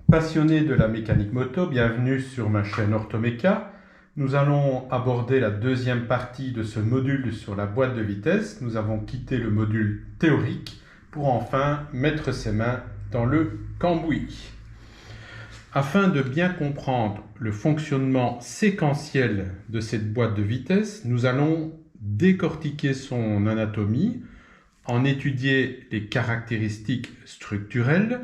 Passionnés de la mécanique moto, bienvenue sur ma chaîne Orthoméca. Nous allons aborder la deuxième partie de ce module sur la boîte de vitesse. Nous avons quitté le module théorique pour enfin mettre ses mains dans le cambouis. Afin de bien comprendre le fonctionnement séquentiel de cette boîte de vitesse, nous allons décortiquer son anatomie, en étudier les caractéristiques structurelles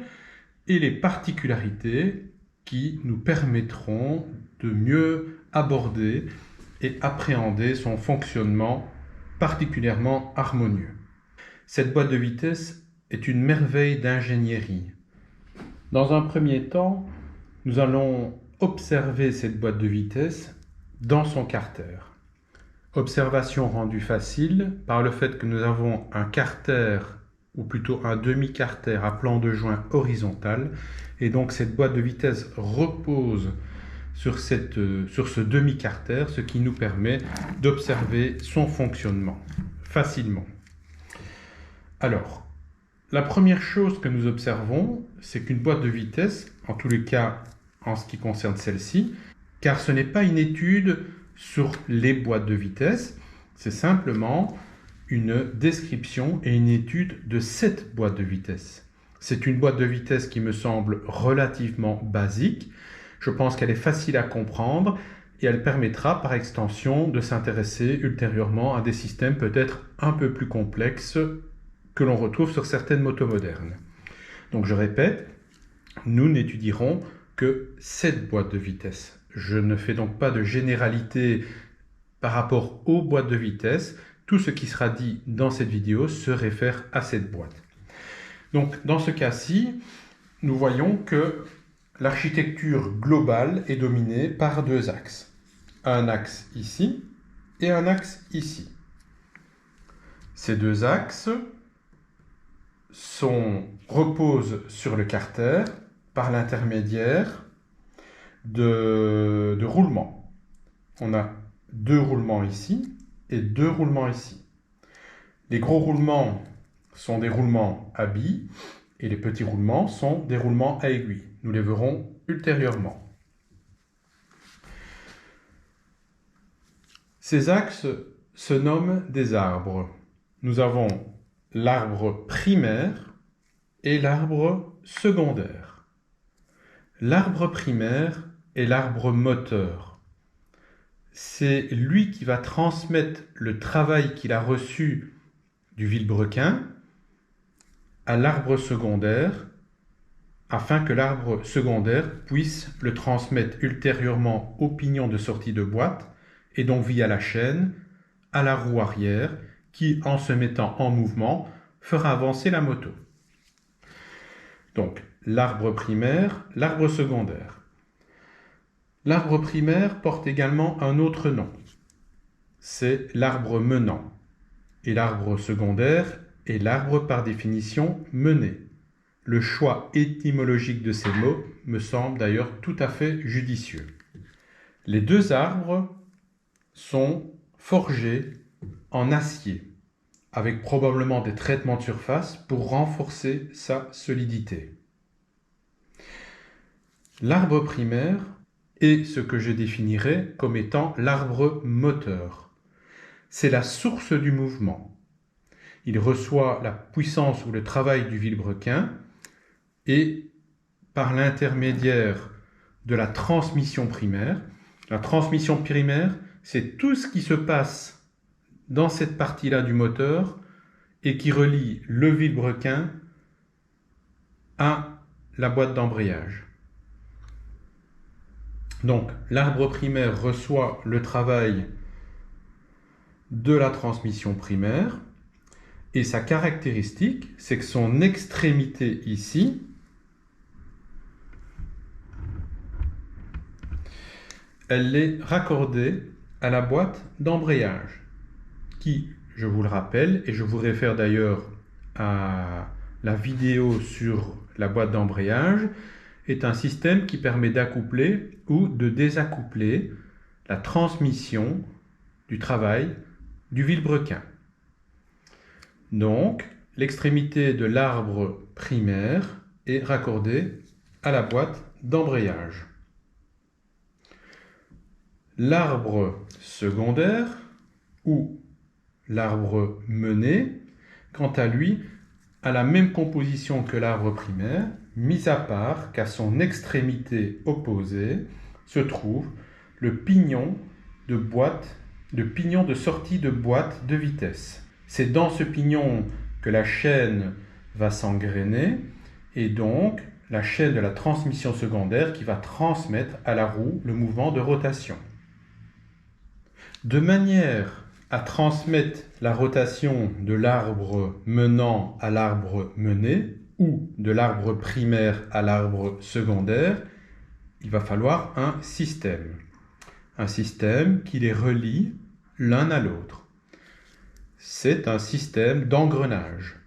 et les particularités qui nous permettront de mieux aborder et appréhender son fonctionnement particulièrement harmonieux. Cette boîte de vitesse est une merveille d'ingénierie. Dans un premier temps, nous allons observer cette boîte de vitesse dans son carter. Observation rendue facile par le fait que nous avons un carter ou plutôt un demi-carter à plan de joint horizontal, et donc cette boîte de vitesse repose sur ce demi-carter, ce qui nous permet d'observer son fonctionnement facilement. Alors, la première chose que nous observons, c'est qu'une boîte de vitesse, en tous les cas en ce qui concerne celle-ci, car ce n'est pas une étude sur les boîtes de vitesse, c'est simplement une description et une étude de cette boîte de vitesse. C'est une boîte de vitesse qui me semble relativement basique. Je pense qu'elle est facile à comprendre et elle permettra par extension de s'intéresser ultérieurement à des systèmes peut-être un peu plus complexes que l'on retrouve sur certaines motos modernes. Donc je répète, nous n'étudierons que cette boîte de vitesse. Je ne fais donc pas de généralité par rapport aux boîtes de vitesse. Tout ce qui sera dit dans cette vidéo se réfère à cette boîte. Donc, dans ce cas-ci, nous voyons que l'architecture globale est dominée par deux axes. Un axe ici et un axe ici. Ces deux axes reposent sur le carter par l'intermédiaire de roulements. On a deux roulements ici et deux roulements ici. Les gros roulements sont des roulements à billes et les petits roulements sont des roulements à aiguilles. Nous les verrons ultérieurement. Ces axes se nomment des arbres. Nous avons l'arbre primaire et l'arbre secondaire. L'arbre primaire est l'arbre moteur. C'est lui qui va transmettre le travail qu'il a reçu du vilebrequin à l'arbre secondaire, afin que l'arbre secondaire puisse le transmettre ultérieurement au pignon de sortie de boîte, et donc via la chaîne, à la roue arrière, qui, en se mettant en mouvement, fera avancer la moto. Donc, l'arbre primaire, l'arbre secondaire. L'arbre primaire porte également un autre nom, c'est l'arbre menant, et l'arbre secondaire est l'arbre par définition mené. Le choix étymologique de ces mots me semble d'ailleurs tout à fait judicieux. Les deux arbres sont forgés en acier, avec probablement des traitements de surface pour renforcer sa solidité. L'arbre primaire est ce que je définirais comme étant l'arbre moteur. C'est la source du mouvement. Il reçoit la puissance ou le travail du vilebrequin et par l'intermédiaire de la transmission primaire. La transmission primaire, c'est tout ce qui se passe dans cette partie-là du moteur et qui relie le vilebrequin à la boîte d'embrayage. Donc, l'arbre primaire reçoit le travail de la transmission primaire et sa caractéristique, c'est que son extrémité ici elle est raccordée à la boîte d'embrayage qui, je vous le rappelle, et je vous réfère d'ailleurs à la vidéo sur la boîte d'embrayage, est un système qui permet d'accoupler ou de désaccoupler la transmission du travail du vilebrequin. Donc, l'extrémité de l'arbre primaire est raccordée à la boîte d'embrayage. L'arbre secondaire ou l'arbre mené, quant à lui, a la même composition que l'arbre primaire, mis à part qu'à son extrémité opposée se trouve le pignon de sortie de boîte de vitesse. C'est dans ce pignon que la chaîne va s'engrainer et donc la chaîne de la transmission secondaire qui va transmettre à la roue le mouvement de rotation. De manière à transmettre la rotation de l'arbre menant à l'arbre mené ou de l'arbre primaire à l'arbre secondaire, il va falloir un système qui les relie l'un à l'autre. C'est un système d'engrenage.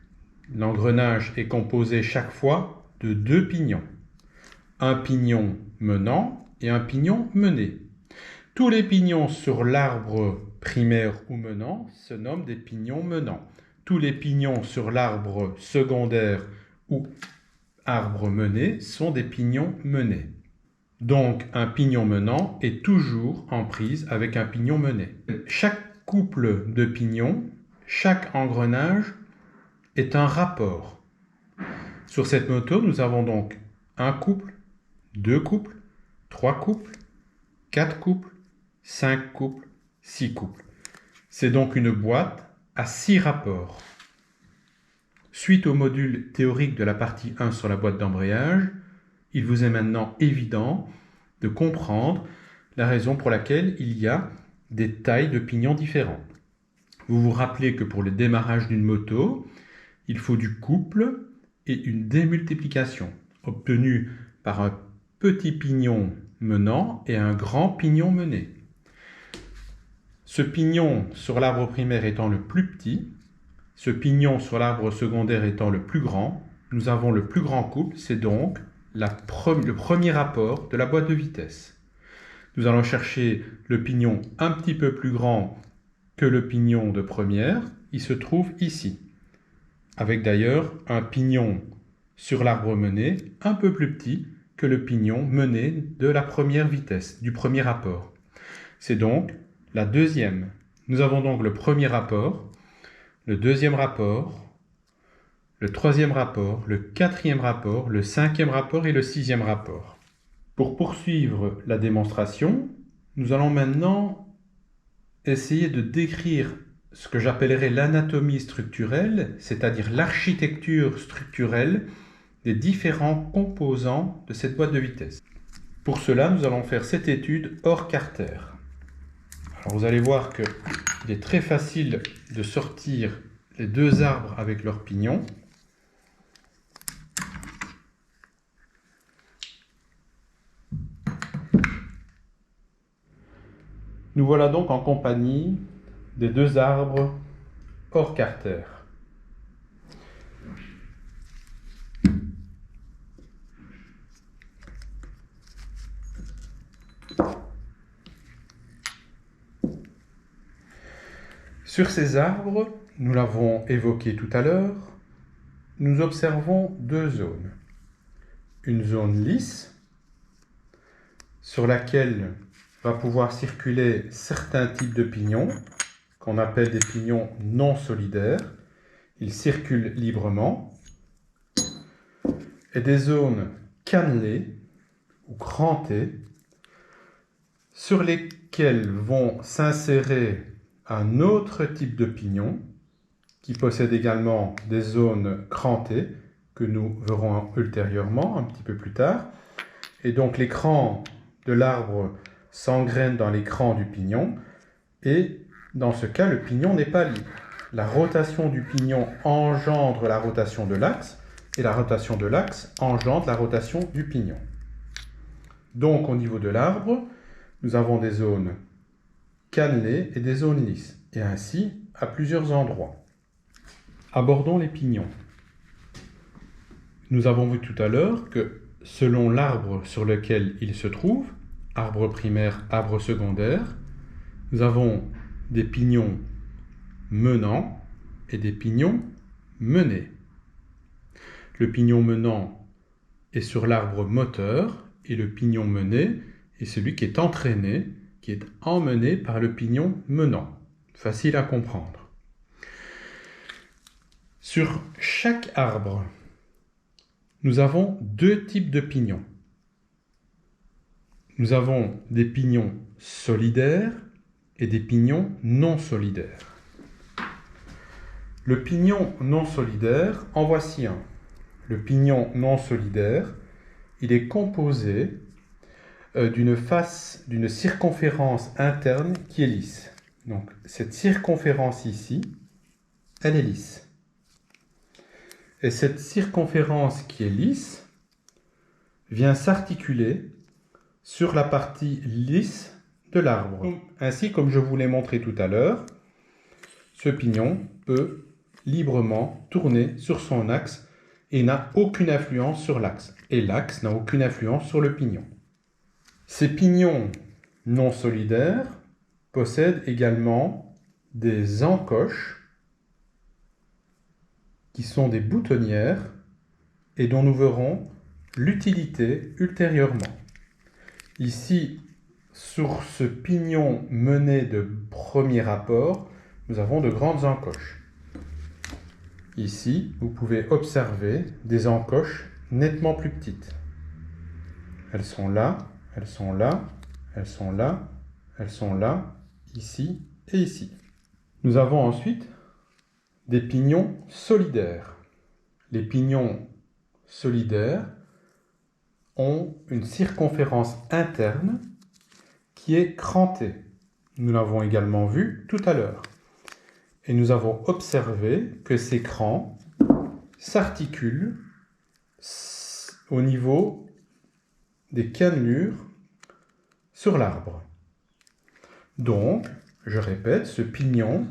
L'engrenage est composé chaque fois de deux pignons, un pignon menant et un pignon mené. Tous les pignons sur l'arbre primaire ou menant se nomment des pignons menants. Tous les pignons sur l'arbre secondaire ou arbre mené sont des pignons menés. Donc un pignon menant est toujours en prise avec un pignon mené. Chaque couple de pignons, chaque engrenage est un rapport. Sur cette moto, nous avons donc un couple, deux couples, trois couples, quatre couples, 5 couples, 6 couples. C'est donc une boîte à 6 rapports. Suite au module théorique de la partie 1 sur la boîte d'embrayage, il vous est maintenant évident de comprendre la raison pour laquelle il y a des tailles de pignons différentes. Vous vous rappelez que pour le démarrage d'une moto, il faut du couple et une démultiplication, obtenue par un petit pignon menant et un grand pignon mené. Ce pignon sur l'arbre primaire étant le plus petit, ce pignon sur l'arbre secondaire étant le plus grand, nous avons le plus grand couple, c'est donc le premier rapport de la boîte de vitesse. Nous allons chercher le pignon un petit peu plus grand que le pignon de première, il se trouve ici, avec d'ailleurs un pignon sur l'arbre mené un peu plus petit que le pignon mené de la première vitesse, du premier rapport. C'est donc la deuxième. Nous avons donc le premier rapport, le deuxième rapport, le troisième rapport, le quatrième rapport, le cinquième rapport et le sixième rapport. Pour poursuivre la démonstration, nous allons maintenant essayer de décrire ce que j'appellerais l'anatomie structurelle, c'est-à-dire l'architecture structurelle des différents composants de cette boîte de vitesse. Pour cela, nous allons faire cette étude hors carter. Alors vous allez voir qu'il est très facile de sortir les deux arbres avec leurs pignons. Nous voilà donc en compagnie des deux arbres hors carter. Sur ces arbres, nous l'avons évoqué tout à l'heure, nous observons deux zones. Une zone lisse, sur laquelle va pouvoir circuler certains types de pignons, qu'on appelle des pignons non solidaires. Ils circulent librement. Et des zones cannelées ou crantées, sur lesquelles vont s'insérer un autre type de pignon qui possède également des zones crantées que nous verrons ultérieurement, un petit peu plus tard. Et donc les crans de l'arbre s'engrènent dans les crans du pignon et dans ce cas, le pignon n'est pas libre. La rotation du pignon engendre la rotation de l'axe et la rotation de l'axe engendre la rotation du pignon. Donc au niveau de l'arbre, nous avons des zones cannelées et des zones lisses, et ainsi à plusieurs endroits. Abordons les pignons. Nous avons vu tout à l'heure que selon l'arbre sur lequel il se trouve, arbre primaire, arbre secondaire, nous avons des pignons menants et des pignons menés. Le pignon menant est sur l'arbre moteur et le pignon mené est celui qui est entraîné, qui est emmené par le pignon menant. Facile à comprendre. Sur chaque arbre, nous avons deux types de pignons. Nous avons des pignons solidaires et des pignons non solidaires. Le pignon non solidaire, en voici un. Le pignon non solidaire, il est composé d'une circonférence interne qui est lisse. Donc cette circonférence ici, elle est lisse. Et cette circonférence qui est lisse vient s'articuler sur la partie lisse de l'arbre. Ainsi, comme je vous l'ai montré tout à l'heure, ce pignon peut librement tourner sur son axe et n'a aucune influence sur l'axe. Et l'axe n'a aucune influence sur le pignon. Ces pignons non solidaires possèdent également des encoches qui sont des boutonnières et dont nous verrons l'utilité ultérieurement. Ici, sur ce pignon mené de premier rapport, nous avons de grandes encoches. Ici, vous pouvez observer des encoches nettement plus petites. Elles sont là, elles sont là, elles sont là, elles sont là, ici et ici. Nous avons ensuite des pignons solidaires. Les pignons solidaires ont une circonférence interne qui est crantée. Nous l'avons également vu tout à l'heure. Et nous avons observé que ces crans s'articulent au niveau des cannelures sur l'arbre. Donc, je répète, ce pignon,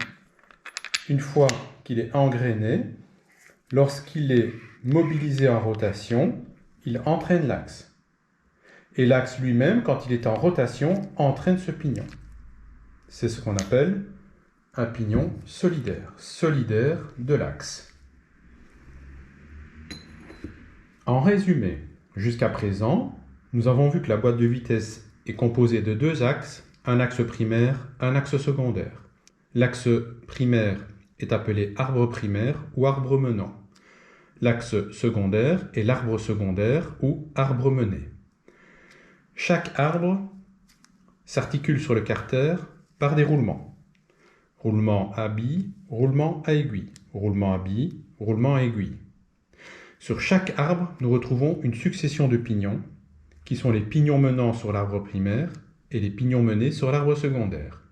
une fois qu'il est engrainé, lorsqu'il est mobilisé en rotation, il entraîne l'axe. Et l'axe lui-même, quand il est en rotation, entraîne ce pignon. C'est ce qu'on appelle un pignon solidaire, solidaire de l'axe. En résumé, jusqu'à présent, nous avons vu que la boîte de vitesse est composée de deux axes, un axe primaire, un axe secondaire. L'axe primaire est appelé arbre primaire ou arbre menant. L'axe secondaire est l'arbre secondaire ou arbre mené. Chaque arbre s'articule sur le carter par des roulements. Roulement à bille, roulement à aiguille, roulement à bille, roulement à aiguille. Sur chaque arbre, nous retrouvons une succession de pignons, qui sont les pignons menants sur l'arbre primaire et les pignons menés sur l'arbre secondaire.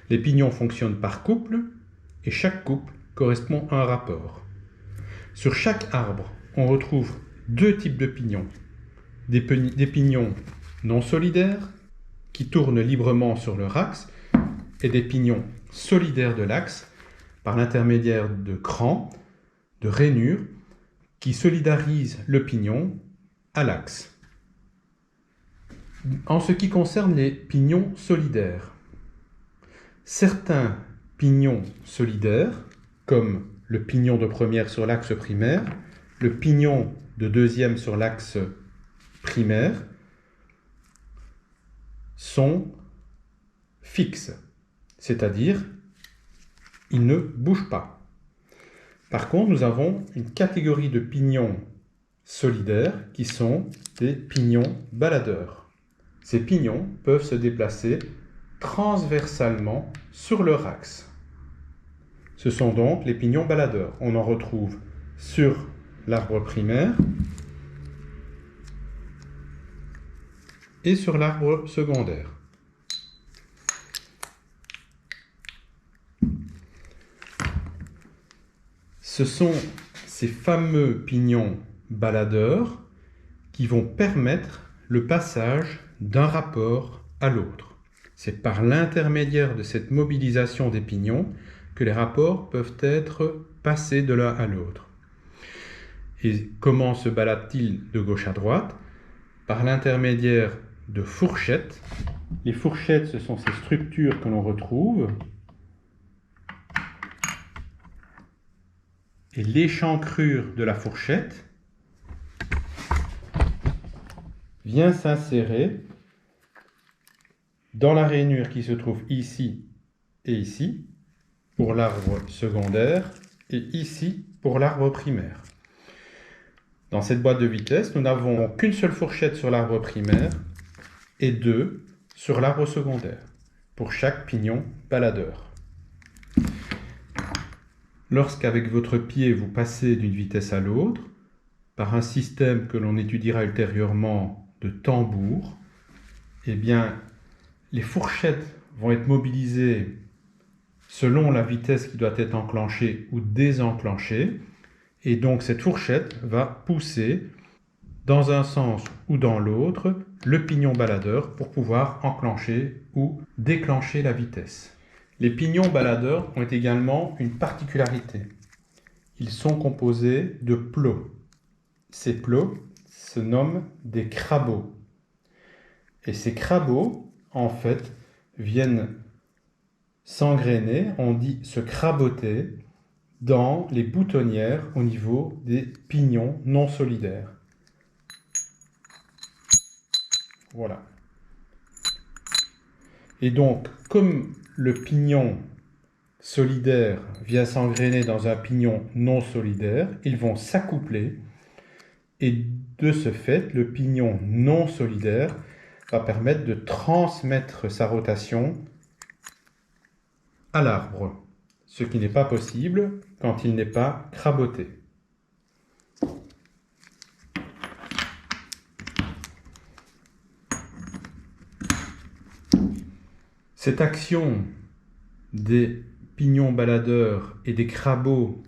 Les pignons fonctionnent par couple, et chaque couple correspond à un rapport. Sur chaque arbre, on retrouve deux types de pignons. Des pignons non solidaires, qui tournent librement sur leur axe, et des pignons solidaires de l'axe, par l'intermédiaire de crans, de rainures, qui solidarisent le pignon à l'axe. En ce qui concerne les pignons solidaires, certains pignons solidaires, comme le pignon de première sur l'axe primaire, le pignon de deuxième sur l'axe primaire, sont fixes, c'est-à-dire ils ne bougent pas. Par contre, nous avons une catégorie de pignons solidaires qui sont des pignons baladeurs. Ces pignons peuvent se déplacer transversalement sur leur axe. Ce sont donc les pignons baladeurs. On en retrouve sur l'arbre primaire et sur l'arbre secondaire. Ce sont ces fameux pignons baladeurs qui vont permettre le passage d'un rapport à l'autre. C'est par l'intermédiaire de cette mobilisation des pignons que les rapports peuvent être passés de l'un à l'autre. Et comment se balade-t-il de gauche à droite? Par l'intermédiaire de fourchettes. Les fourchettes, ce sont ces structures que l'on retrouve. Et l'échancrure de la fourchette vient s'insérer dans la rainure qui se trouve ici et ici pour l'arbre secondaire et ici pour l'arbre primaire. Dans cette boîte de vitesse, nous n'avons qu'une seule fourchette sur l'arbre primaire et 2 sur l'arbre secondaire pour chaque pignon baladeur. Lorsqu'avec votre pied vous passez d'une vitesse à l'autre, par un système que l'on étudiera ultérieurement de tambour, eh bien, les fourchettes vont être mobilisées selon la vitesse qui doit être enclenchée ou désenclenchée, et donc cette fourchette va pousser dans un sens ou dans l'autre le pignon baladeur pour pouvoir enclencher ou déclencher la vitesse. Les pignons baladeurs ont également une particularité. Ils sont composés de plots. Ces plots se nomment des crabeaux. Et ces crabeaux, en fait, viennent s'engrainer, on dit se craboter, dans les boutonnières au niveau des pignons non solidaires. Voilà. Et donc, comme le pignon solidaire vient s'engrainer dans un pignon non solidaire, ils vont s'accoupler et de ce fait, le pignon non solidaire va permettre de transmettre sa rotation à l'arbre, ce qui n'est pas possible quand il n'est pas craboté. Cette action des pignons baladeurs et des crabeaux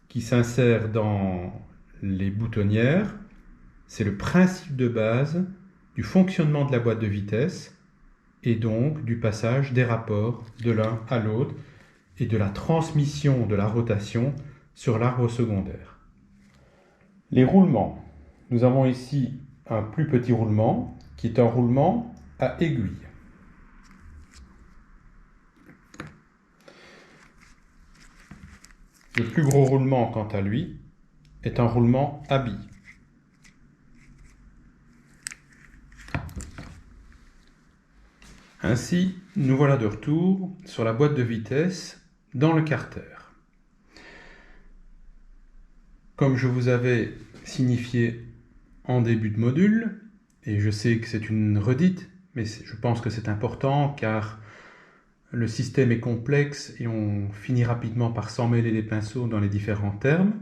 qui s'insèrent dans les boutonnières, c'est le principe de base du fonctionnement de la boîte de vitesse et donc du passage des rapports de l'un à l'autre et de la transmission de la rotation sur l'arbre secondaire. Les roulements. Nous avons ici un plus petit roulement qui est un roulement à aiguille. Le plus gros roulement, quant à lui, est un roulement à billes. Ainsi, nous voilà de retour sur la boîte de vitesse dans le carter. Comme je vous avais signifié en début de module, et je sais que c'est une redite, mais je pense que c'est important car le système est complexe et on finit rapidement par s'emmêler les pinceaux dans les différents termes.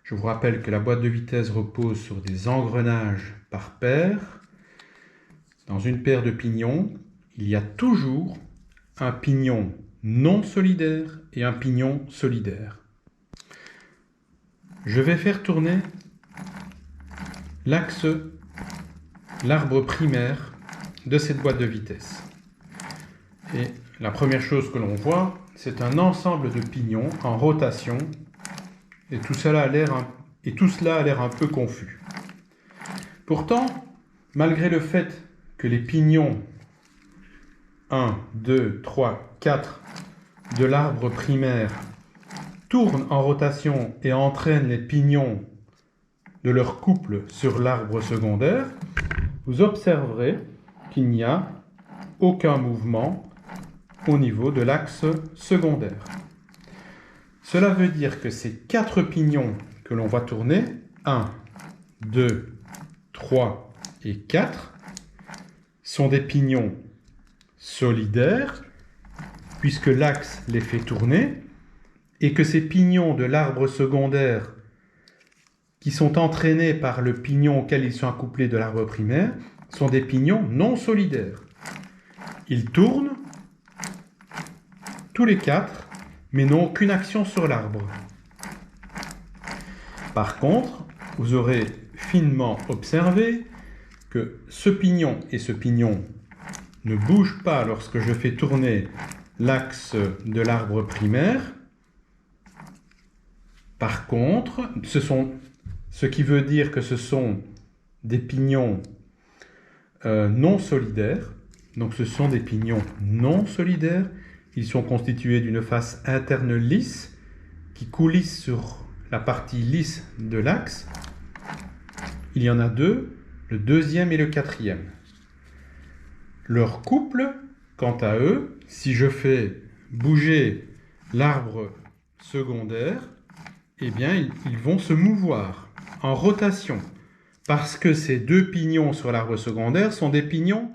Je vous rappelle que la boîte de vitesse repose sur des engrenages par paire. Dans une paire de pignons, il y a toujours un pignon non solidaire et un pignon solidaire. Je vais faire tourner l'axe, l'arbre primaire de cette boîte de vitesse. Et la première chose que l'on voit, c'est un ensemble de pignons en rotation et tout cela a l'air un peu confus. Pourtant, malgré le fait que les pignons 1, 2, 3, 4 de l'arbre primaire tournent en rotation et entraînent les pignons de leur couple sur l'arbre secondaire, vous observerez qu'il n'y a aucun mouvement au niveau de l'axe secondaire. Cela veut dire que ces 4 pignons que l'on va tourner, 1, 2, 3 et 4, sont des pignons solidaires, puisque l'axe les fait tourner, et que ces pignons de l'arbre secondaire, qui sont entraînés par le pignon auquel ils sont accouplés de l'arbre primaire, sont des pignons non solidaires. Ils tournent, tous les 4, mais n'ont aucune action sur l'arbre. Par contre, vous aurez finement observé que ce pignon et ce pignon ne bougent pas lorsque je fais tourner l'axe de l'arbre primaire. Par contre, ce qui veut dire que ce sont des pignons non solidaires. Donc ce sont des pignons non solidaires. Ils sont constitués d'une face interne lisse qui coulisse sur la partie lisse de l'axe. Il y en a 2 le deuxième et le quatrième. Leur couple, quant à eux, si je fais bouger l'arbre secondaire, eh bien, ils vont se mouvoir en rotation. Parce que ces deux pignons sur l'arbre secondaire sont des pignons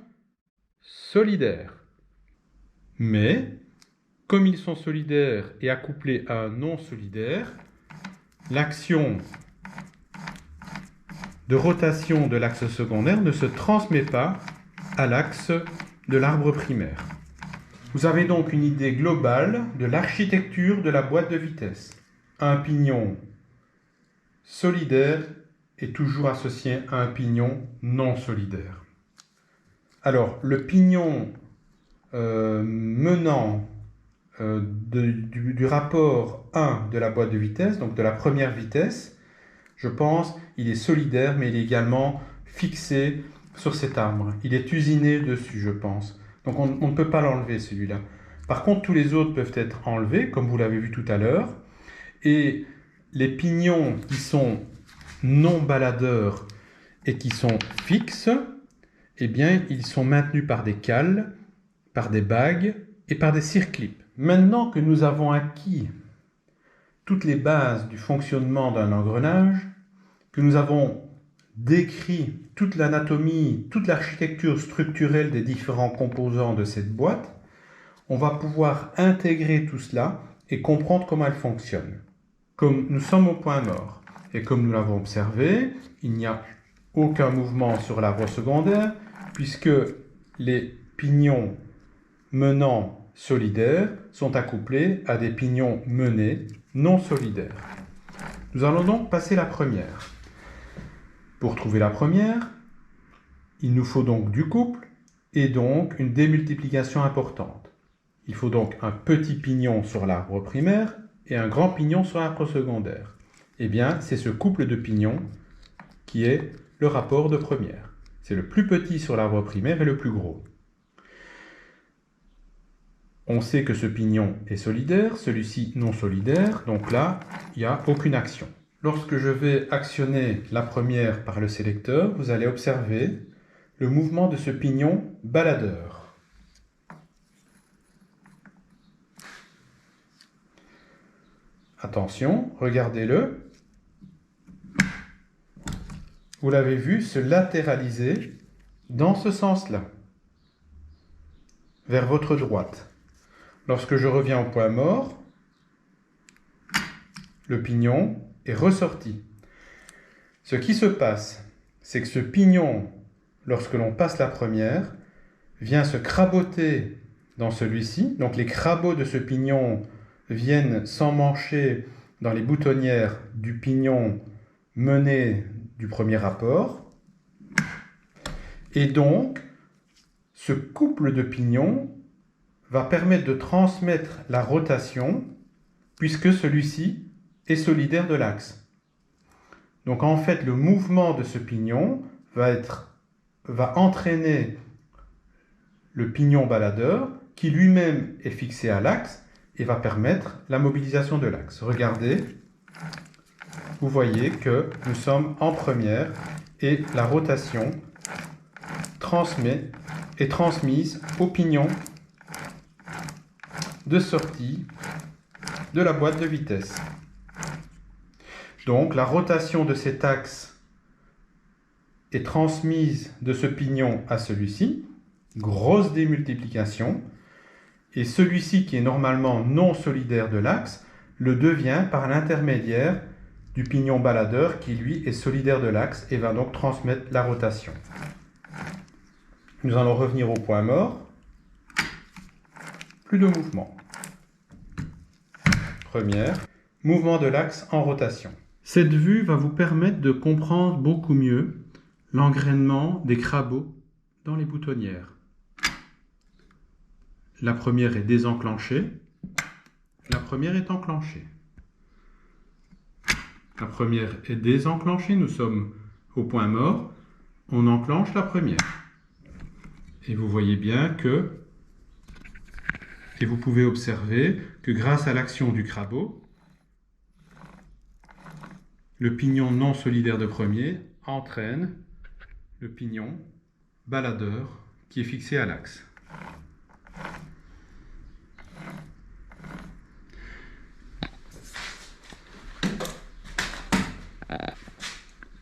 solidaires. Mais, comme ils sont solidaires et accouplés à un non solidaire, l'action de rotation de l'axe secondaire ne se transmet pas à l'axe de l'arbre primaire. Vous avez donc une idée globale de l'architecture de la boîte de vitesse. Un pignon solidaire est toujours associé à un pignon non solidaire. Alors, le pignon menant du rapport 1 de la boîte de vitesse, donc de la première vitesse, je pense, il est solidaire, mais il est également fixé sur cet arbre. Il est usiné dessus, je pense. Donc on ne peut pas l'enlever, celui-là. Par contre, tous les autres peuvent être enlevés, comme vous l'avez vu tout à l'heure. Et les pignons qui sont non baladeurs et qui sont fixes, eh bien, ils sont maintenus par des cales, par des bagues et par des circlips. Maintenant que nous avons acquis toutes les bases du fonctionnement d'un engrenage, que nous avons décrit toute l'anatomie, toute l'architecture structurelle des différents composants de cette boîte, on va pouvoir intégrer tout cela et comprendre comment elle fonctionne. Comme nous sommes au point mort, et comme nous l'avons observé, il n'y a aucun mouvement sur l'arbre secondaire, puisque les pignons menants solidaires sont accouplés à des pignons menés non solidaires. Nous allons donc passer la première. Pour trouver la première, il nous faut donc du couple et donc une démultiplication importante. Il faut donc un petit pignon sur l'arbre primaire et un grand pignon sur l'arbre secondaire. Eh bien, c'est ce couple de pignons qui est le rapport de première. C'est le plus petit sur l'arbre primaire et le plus gros. On sait que ce pignon est solidaire, celui-ci non solidaire, donc là, il n'y a aucune action. Lorsque je vais actionner la première par le sélecteur, vous allez observer le mouvement de ce pignon baladeur. Attention, regardez-le. Vous l'avez vu se latéraliser dans ce sens-là, vers votre droite. Lorsque je reviens au point mort, le pignon est ressorti. Ce qui se passe, c'est que ce pignon, lorsque l'on passe la première, vient se craboter dans celui-ci. Donc les crabots de ce pignon viennent s'emmancher dans les boutonnières du pignon mené du premier rapport. Et donc, ce couple de pignons va permettre de transmettre la rotation, puisque celui-ci est solidaire de l'axe. Donc en fait, le mouvement de ce pignon va entraîner le pignon baladeur, qui lui-même est fixé à l'axe, et va permettre la mobilisation de l'axe. Regardez, vous voyez que nous sommes en première, et la rotation est transmise au pignon de sortie de la boîte de vitesse. Donc la rotation de cet axe est transmise de ce pignon à celui-ci, grosse démultiplication, et celui-ci qui est normalement non solidaire de l'axe le devient par l'intermédiaire du pignon baladeur qui lui est solidaire de l'axe et va donc transmettre la rotation. Nous allons revenir au point mort. Plus de mouvement. Première, mouvement de l'axe en rotation. Cette vue va vous permettre de comprendre beaucoup mieux l'engrainement des crabots dans les boutonnières. La première est désenclenchée, la première est enclenchée. La première est désenclenchée, nous sommes au point mort, on enclenche la première. Et vous voyez bien et vous pouvez observer que grâce à l'action du crabot, le pignon non solidaire de premier entraîne le pignon baladeur qui est fixé à l'axe.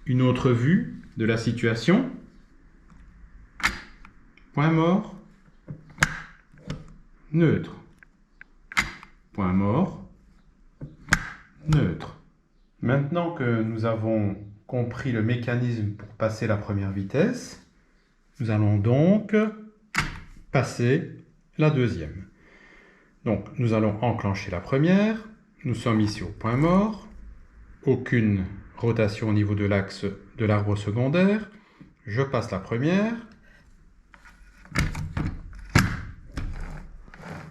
Une autre vue de la situation. Point mort, neutre. Point mort, neutre. Maintenant que nous avons compris le mécanisme pour passer la première vitesse, nous allons donc passer la deuxième. Donc nous allons enclencher la première. Nous sommes ici au point mort. Aucune rotation au niveau de l'axe de l'arbre secondaire. Je passe la première.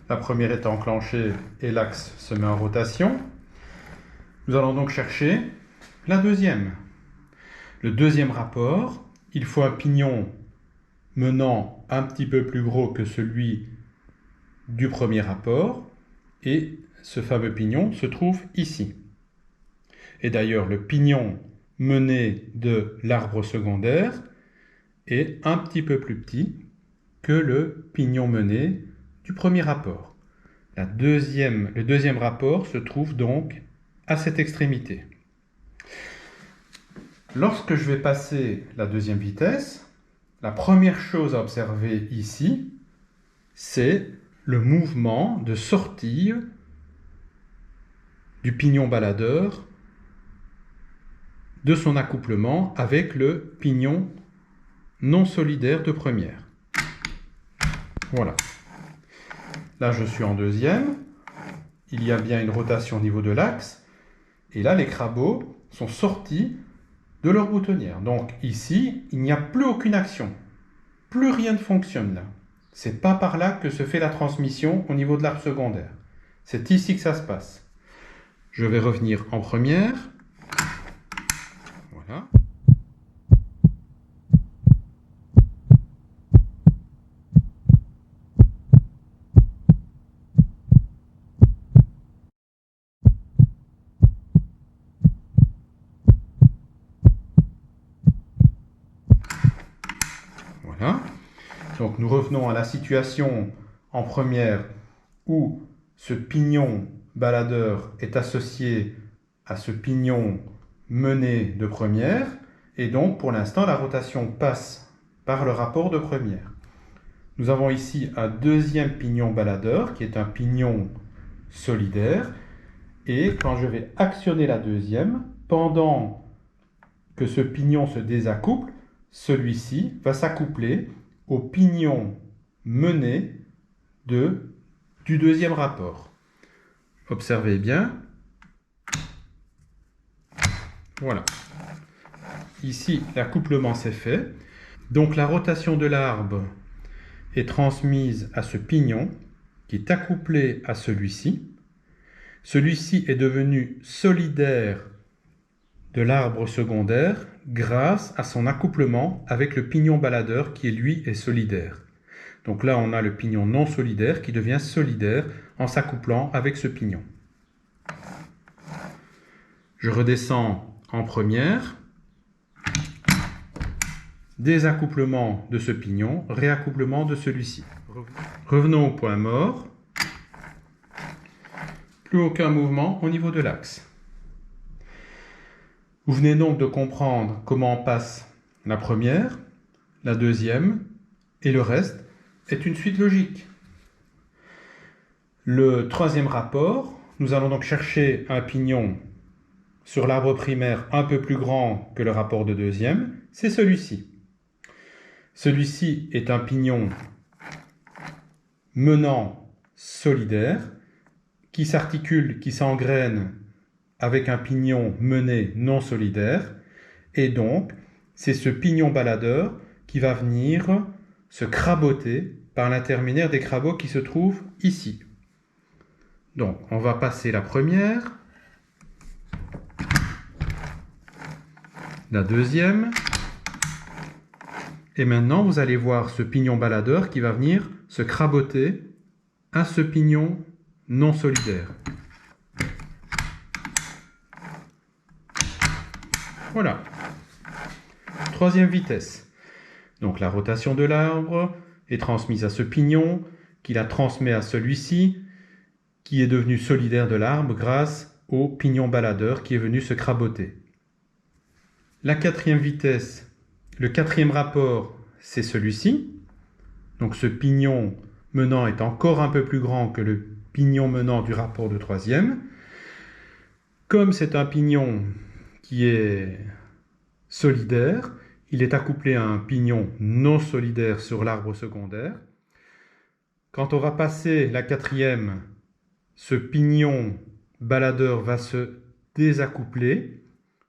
La première est enclenchée et l'axe se met en rotation. Nous allons donc chercher la deuxième. Le deuxième rapport, il faut un pignon menant un petit peu plus gros que celui du premier rapport. Et ce fameux pignon se trouve ici. Et d'ailleurs, le pignon mené de l'arbre secondaire est un petit peu plus petit que le pignon mené du premier rapport. Le deuxième rapport se trouve donc à cette extrémité. Lorsque je vais passer la deuxième vitesse, la première chose à observer ici, c'est le mouvement de sortie du pignon baladeur de son accouplement avec le pignon non solidaire de première. Voilà. Là, je suis en deuxième. Il y a bien une rotation au niveau de l'axe. Et là, les crabauds sont sortis de leur boutonnière. Donc ici, il n'y a plus aucune action. Plus rien ne fonctionne là. C'est pas par là que se fait la transmission au niveau de l'arbre secondaire. C'est ici que ça se passe. Je vais revenir en première. Voilà. Voilà. Donc nous revenons à la situation en première où ce pignon baladeur est associé à ce pignon mené de première, et donc pour l'instant la rotation passe par le rapport de première. Nous avons ici un deuxième pignon baladeur qui est un pignon solidaire, et quand je vais actionner la deuxième, pendant que ce pignon se désaccouple, celui-ci va s'accoupler au pignon mené du deuxième rapport. Observez bien. Voilà. Ici, l'accouplement s'est fait. Donc la rotation de l'arbre est transmise à ce pignon qui est accouplé à celui-ci. Celui-ci est devenu solidaire de l'arbre secondaire grâce à son accouplement avec le pignon baladeur qui lui est solidaire. Donc là on a le pignon non solidaire qui devient solidaire en s'accouplant avec ce pignon. Je redescends en première, désaccouplement de ce pignon, réaccouplement de celui-ci. Revenons au point mort, plus aucun mouvement au niveau de l'axe. Vous venez donc de comprendre comment on passe la première, la deuxième, et le reste est une suite logique. Le troisième rapport, nous allons donc chercher un pignon sur l'arbre primaire un peu plus grand que le rapport de deuxième, c'est celui-ci. Celui-ci est un pignon menant solidaire qui s'articule, qui s'engraine avec un pignon mené non solidaire, et donc c'est ce pignon baladeur qui va venir se craboter par l'intermédiaire des crabauds qui se trouvent ici. Donc on va passer la première, la deuxième, et maintenant vous allez voir ce pignon baladeur qui va venir se craboter à ce pignon non solidaire. Voilà. Troisième vitesse. Donc la rotation de l'arbre est transmise à ce pignon, qui la transmet à celui-ci, qui est devenu solidaire de l'arbre grâce au pignon baladeur qui est venu se craboter. La quatrième vitesse, le quatrième rapport, c'est celui-ci. Donc ce pignon menant est encore un peu plus grand que le pignon menant du rapport de troisième. Comme c'est un pignon qui est solidaire, il est accouplé à un pignon non solidaire sur l'arbre secondaire. Quand on va passer la quatrième, ce pignon baladeur va se désaccoupler.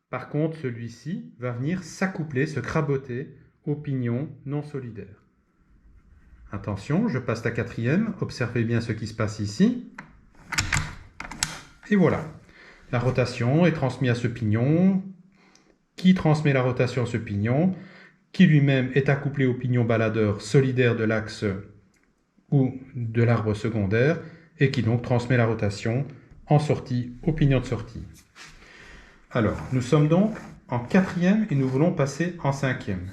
Par contre, celui-ci va venir s'accoupler, se craboter au pignon non solidaire. Attention, je passe la quatrième, observez bien ce qui se passe ici. Et voilà, la rotation est transmise à ce pignon, qui transmet la rotation à ce pignon, qui lui-même est accouplé au pignon baladeur solidaire de l'axe ou de l'arbre secondaire, et qui donc transmet la rotation en sortie au pignon de sortie. Alors, nous sommes donc en quatrième et nous voulons passer en cinquième.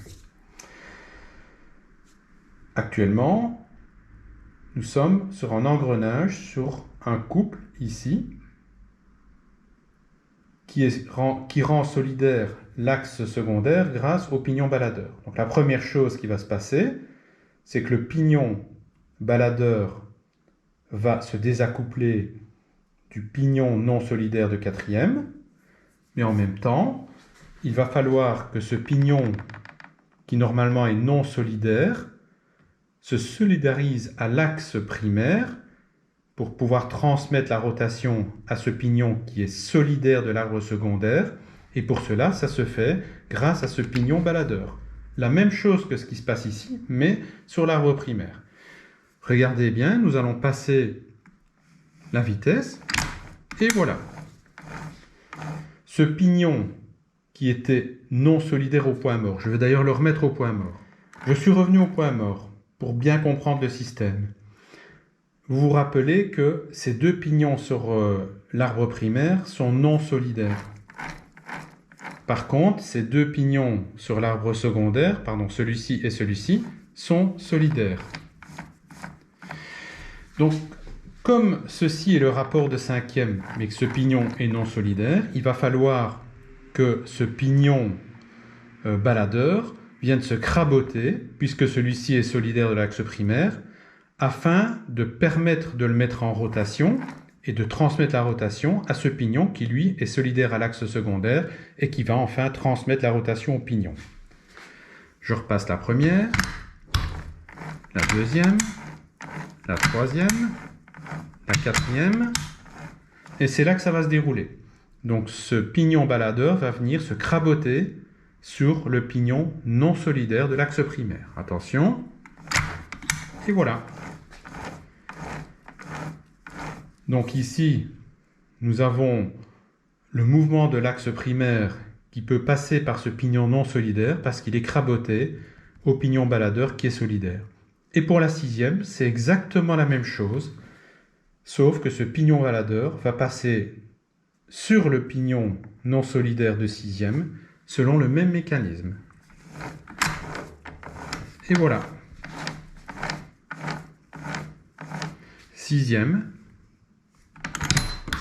Actuellement, nous sommes sur un engrenage, sur un couple ici, qui rend solidaire l'axe secondaire grâce au pignon baladeur. Donc la première chose qui va se passer, c'est que le pignon baladeur va se désaccoupler du pignon non solidaire de quatrième, mais en même temps, il va falloir que ce pignon, qui normalement est non solidaire, se solidarise à l'axe primaire pour pouvoir transmettre la rotation à ce pignon qui est solidaire de l'arbre secondaire, et pour cela, ça se fait grâce à ce pignon baladeur. La même chose que ce qui se passe ici, mais sur l'arbre primaire. Regardez bien, nous allons passer la vitesse, et voilà. Ce pignon qui était non solidaire au point mort, je vais d'ailleurs le remettre au point mort. Je suis revenu au point mort pour bien comprendre le système. Vous vous rappelez que ces deux pignons sur l'arbre primaire sont non solidaires. Par contre, ces deux pignons sur l'arbre secondaire, celui-ci et celui-ci, sont solidaires. Donc, comme ceci est le rapport de cinquième, mais que ce pignon est non solidaire, il va falloir que ce pignon baladeur vienne se craboter, puisque celui-ci est solidaire de l'axe primaire, afin de permettre de le mettre en rotation et de transmettre la rotation à ce pignon qui, lui, est solidaire à l'axe secondaire et qui va enfin transmettre la rotation au pignon. Je repasse la première, la deuxième, la troisième, la quatrième, et c'est là que ça va se dérouler. Donc ce pignon baladeur va venir se craboter sur le pignon non solidaire de l'axe primaire. Attention, et voilà. Donc ici, nous avons le mouvement de l'axe primaire qui peut passer par ce pignon non solidaire parce qu'il est craboté au pignon baladeur qui est solidaire. Et pour la sixième, c'est exactement la même chose, sauf que ce pignon baladeur va passer sur le pignon non solidaire de sixième selon le même mécanisme. Et voilà. Sixième,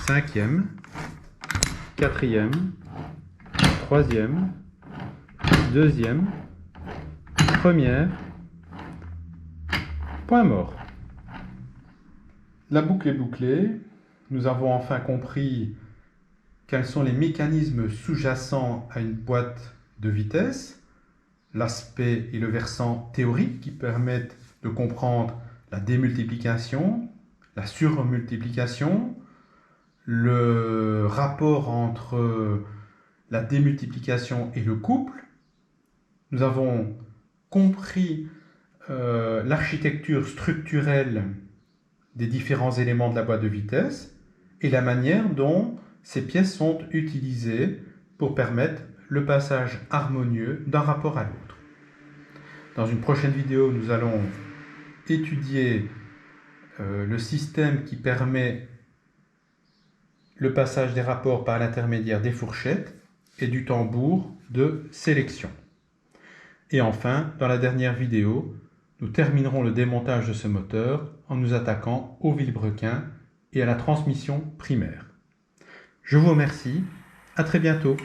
cinquième, quatrième, troisième, deuxième, première, point mort. La boucle est bouclée. Nous avons enfin compris quels sont les mécanismes sous-jacents à une boîte de vitesse, l'aspect et le versant théorique qui permettent de comprendre la démultiplication, la surmultiplication, le rapport entre la démultiplication et le couple. Nous avons compris l'architecture structurelle des différents éléments de la boîte de vitesse et la manière dont ces pièces sont utilisées pour permettre le passage harmonieux d'un rapport à l'autre. Dans une prochaine vidéo, nous allons étudier le système qui permet le passage des rapports par l'intermédiaire des fourchettes et du tambour de sélection. Et enfin, dans la dernière vidéo, nous terminerons le démontage de ce moteur en nous attaquant au vilebrequin et à la transmission primaire. Je vous remercie, à très bientôt.